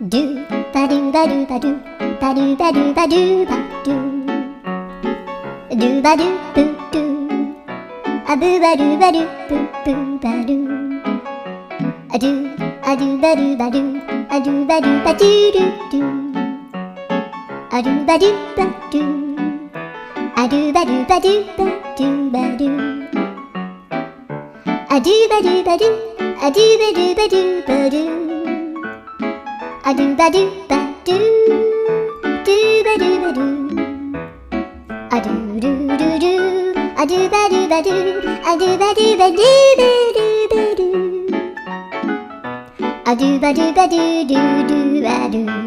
ドゥバドゥバドゥバドゥバドゥバドゥバドゥバドゥドゥバドゥブドゥアブバドゥバドゥブブバドゥアドゥアドゥバドゥバドゥアドゥバドゥバドゥドゥドゥアドゥバドゥバドゥアドゥバドゥバドゥバドゥバドゥアドゥバドゥバドゥアドゥバドゥバドゥバドゥアドゥバドゥバドゥドゥバドゥバドゥアドゥルルルアドゥバドゥバドゥアドゥバドゥバドゥバドゥバドゥアドゥバドゥバドゥドゥドゥバドゥ